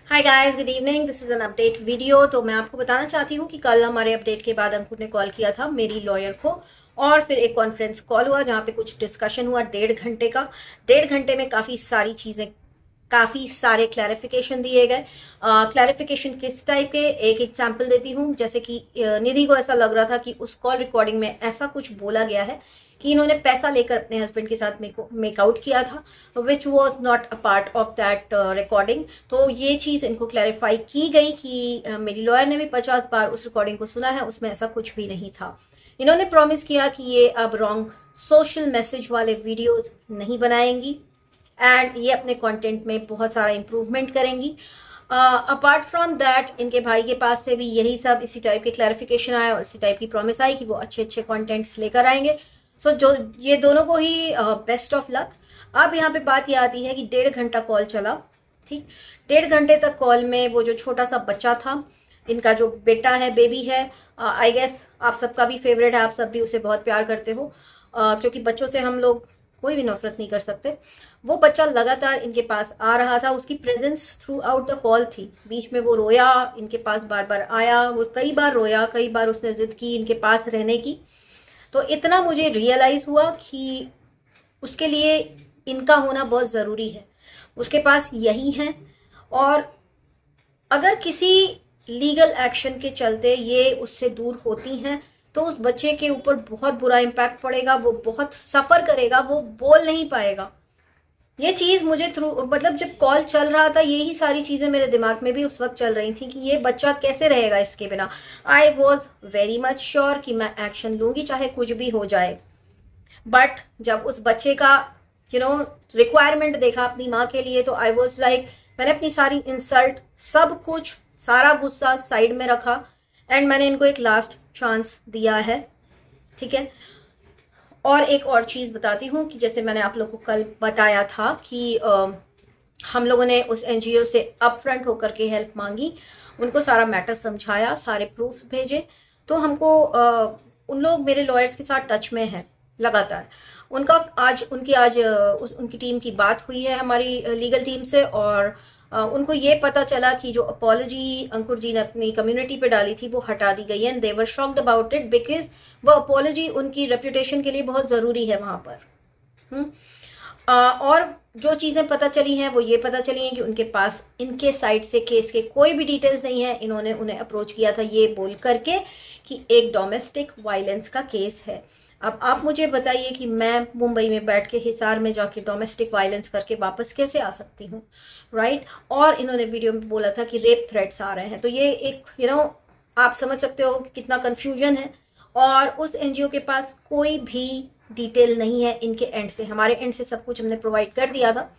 Hi guys, good evening. This is an update video. तो मैं आपको बताना चाहती हूँ कि कल हमारे अपडेट के बाद अंकुर ने कॉल किया था मेरी लॉयर को, और फिर एक कॉन्फ्रेंस कॉल हुआ जहाँ पे कुछ डिस्कशन हुआ 1.5 घंटे का। 1.5 घंटे में काफ़ी सारी चीज़ें, काफ़ी सारे क्लैरिफिकेशन दिए गए। क्लैरिफिकेशन किस टाइप के, एक एग्जांपल देती हूँ। जैसे कि निधि को ऐसा लग रहा था कि उस कॉल रिकॉर्डिंग में ऐसा कुछ बोला गया है कि इन्होंने पैसा लेकर अपने हस्बैंड के साथ मेकआउट किया था, which was not a part of that recording. तो ये चीज़ इनको क्लैरिफाई की गई कि मेरी लॉयर ने भी 50 बार उस रिकॉर्डिंग को सुना है, उसमें ऐसा कुछ भी नहीं था। इन्होंने प्रॉमिस किया कि ये अब रॉन्ग सोशल मैसेज वाले वीडियोज नहीं बनाएंगी एंड ये अपने कंटेंट में बहुत सारा इम्प्रूवमेंट करेंगी। अपार्ट फ्रॉम दैट इनके भाई के पास से भी यही सब इसी टाइप के क्लैरिफिकेशन आए और इसी टाइप की प्रॉमिस आई कि वो अच्छे अच्छे कंटेंट्स लेकर आएंगे। सो जो ये दोनों को ही बेस्ट ऑफ लक। अब यहाँ पे बात ये आती है कि 1.5 घंटा कॉल चला, ठीक। 1.5 घंटे तक कॉल में वो जो छोटा सा बच्चा था, इनका जो बेटा है, बेबी है, आई गेस आप सबका भी फेवरेट है, आप सब भी उसे बहुत प्यार करते हो, क्योंकि बच्चों से हम लोग कोई भी नफरत नहीं कर सकते। वो बच्चा लगातार इनके पास आ रहा था, उसकी presence through out the call थी। बीच में वो रोया, इनके पास बार बार आया, वो कई बार रोया, कई बार उसने जिद की इनके पास रहने की। तो इतना मुझे रियलाइज हुआ कि उसके लिए इनका होना बहुत ज़रूरी है, उसके पास यही है। और अगर किसी लीगल एक्शन के चलते ये उससे दूर होती हैं तो उस बच्चे के ऊपर बहुत बुरा इम्पैक्ट पड़ेगा, वो बहुत सफ़र करेगा, वो बोल नहीं पाएगा। ये चीज़ मुझे थ्रू, मतलब जब कॉल चल रहा था यही सारी चीज़ें मेरे दिमाग में भी उस वक्त चल रही थी कि ये बच्चा कैसे रहेगा इसके बिना। I was very much sure कि मैं एक्शन लूंगी चाहे कुछ भी हो जाए। बट जब उस बच्चे का रिक्वायरमेंट देखा अपनी माँ के लिए, तो आई वॉज लाइक, मैंने अपनी सारी इंसल्ट, सब कुछ, सारा गुस्सा साइड में रखा एंड मैंने इनको एक लास्ट चांस दिया है, ठीक है। और एक और चीज़ बताती हूँ कि जैसे मैंने आप लोगों को कल बताया था कि हम लोगों ने उस एनजीओ से अपफ्रंट होकर के हेल्प मांगी, उनको सारा मैटर समझाया, सारे प्रूफ्स भेजे। तो हमको उन लोग मेरे लॉयर्स के साथ टच में हैं लगातार। उनकी टीम की बात हुई है हमारी लीगल टीम से, और उनको ये पता चला कि जो अपॉलॉजी अंकुर जी ने अपनी कम्युनिटी पे डाली थी वो हटा दी गई है, and they were shocked about it because वो अपॉलॉजी उनकी रेपुटेशन के लिए बहुत ज़रूरी है वहाँ पर। और जो चीज़ें पता चली हैं वो ये पता चली हैं कि उनके पास इनके साइड से केस के कोई भी डिटेल्स नहीं है। इन्होंने उन्हें अप्रोच किया था ये बोल करके कि एक डोमेस्टिक वायलेंस का केस है। अब आप मुझे बताइए कि मैं मुंबई में बैठ के हिसार में जाके डोमेस्टिक वायलेंस करके वापस कैसे आ सकती हूँ, राइट। और इन्होंने वीडियो में बोला था कि रेप थ्रेट्स आ रहे हैं। तो ये एक आप समझ सकते हो कि कितना कंफ्यूजन है। और उस एनजीओ के पास कोई भी डिटेल नहीं है इनके एंड से, हमारे एंड से सब कुछ हमने प्रोवाइड कर दिया था।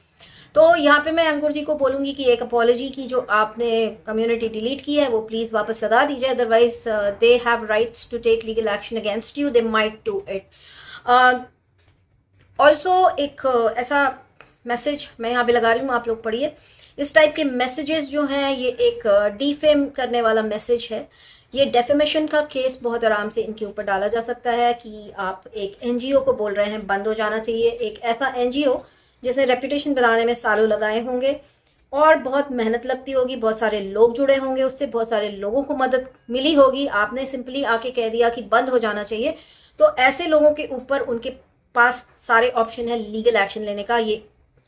तो यहाँ पे मैं अंकुर जी को बोलूंगी कि एक अपॉलॉजी की जो आपने कम्युनिटी डिलीट की है वो प्लीज वापस लगा दीजिए, otherwise they have rights to take legal action against you, they might do it. Also एक ऐसा मैसेज मैं यहाँ पे लगा रही हूँ, आप लोग पढ़िए। इस टाइप के मैसेजेस जो हैं ये एक डिफेम करने वाला मैसेज है। ये डेफेमेशन का केस बहुत आराम से इनके ऊपर डाला जा सकता है कि आप एक एनजीओ को बोल रहे हैं बंद हो जाना चाहिए, एक ऐसा एनजीओ जिसे रेपुटेशन बनाने में सालों लगाए होंगे और बहुत मेहनत लगती होगी, बहुत सारे लोग जुड़े होंगे उससे, बहुत सारे लोगों को मदद मिली होगी। आपने सिंपली आके कह दिया कि बंद हो जाना चाहिए, तो ऐसे लोगों के ऊपर उनके पास सारे ऑप्शन है लीगल एक्शन लेने का। ये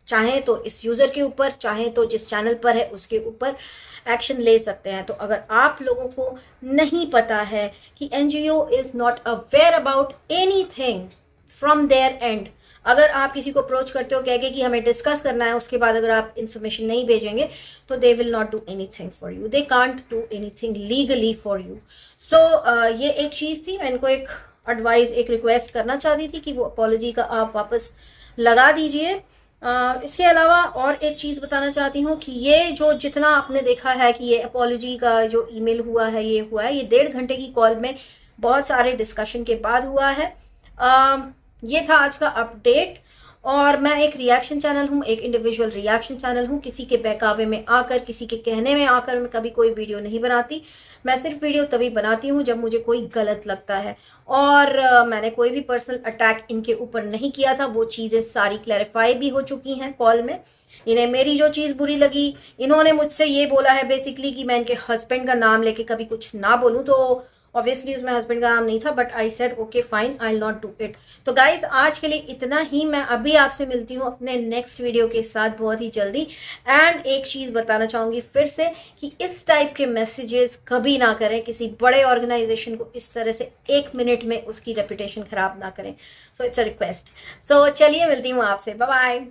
चाहे तो इस यूजर के ऊपर, चाहे तो जिस चैनल पर है उसके ऊपर एक्शन ले सकते हैं। तो अगर आप लोगों को नहीं पता है कि NGO is not aware about anything from there and, अगर आप किसी को अप्रोच करते हो कह के कि हमें डिस्कस करना है, उसके बाद अगर आप इन्फॉर्मेशन नहीं भेजेंगे तो they will not do anything for you, they can't do anything legally for you. So ये एक चीज़ थी, मैं इनको एक एडवाइस, एक रिक्वेस्ट करना चाहती थी कि वो अपॉलॉजी का आप वापस लगा दीजिए। इसके अलावा और एक चीज़ बताना चाहती हूँ कि ये जो जितना आपने देखा है कि ये अपॉलॉजी का जो ईमेल हुआ है, ये 1.5 घंटे की कॉल में बहुत सारे डिस्कशन के बाद हुआ है। ये था आज का अपडेट। और मैं एक रिएक्शन चैनल हूँ, एक इंडिविजुअल रिएक्शन चैनल हूँ। किसी के बहकावे में आकर, किसी के कहने में आकर मैं कभी कोई वीडियो नहीं बनाती। मैं सिर्फ वीडियो तभी बनाती हूँ जब मुझे कोई गलत लगता है। और मैंने कोई भी पर्सनल अटैक इनके ऊपर नहीं किया था, वो चीज़ें सारी क्लैरिफाई भी हो चुकी हैं कॉल में इन्हें मेरी जो चीज़ बुरी लगी, इन्होंने मुझसे ये बोला है बेसिकली कि मैं इनके हस्बैंड का नाम लेके कभी कुछ ना बोलूँ, तो ऑब्वियसली उसमें हस्बैंड का नाम नहीं था, but I said okay fine, I will not do it. तो गाइज आज के लिए इतना ही। मैं अभी आपसे मिलती हूँ अपने नेक्स्ट वीडियो के साथ बहुत ही जल्दी। एंड एक चीज़ बताना चाहूँगी फिर से कि इस टाइप के मैसेजेस कभी ना करें, किसी बड़े ऑर्गेनाइजेशन को इस तरह से 1 मिनट में उसकी रेपुटेशन खराब ना करें। So it's a request. सो चलिए मिलती हूँ आपसे, बाय बाय।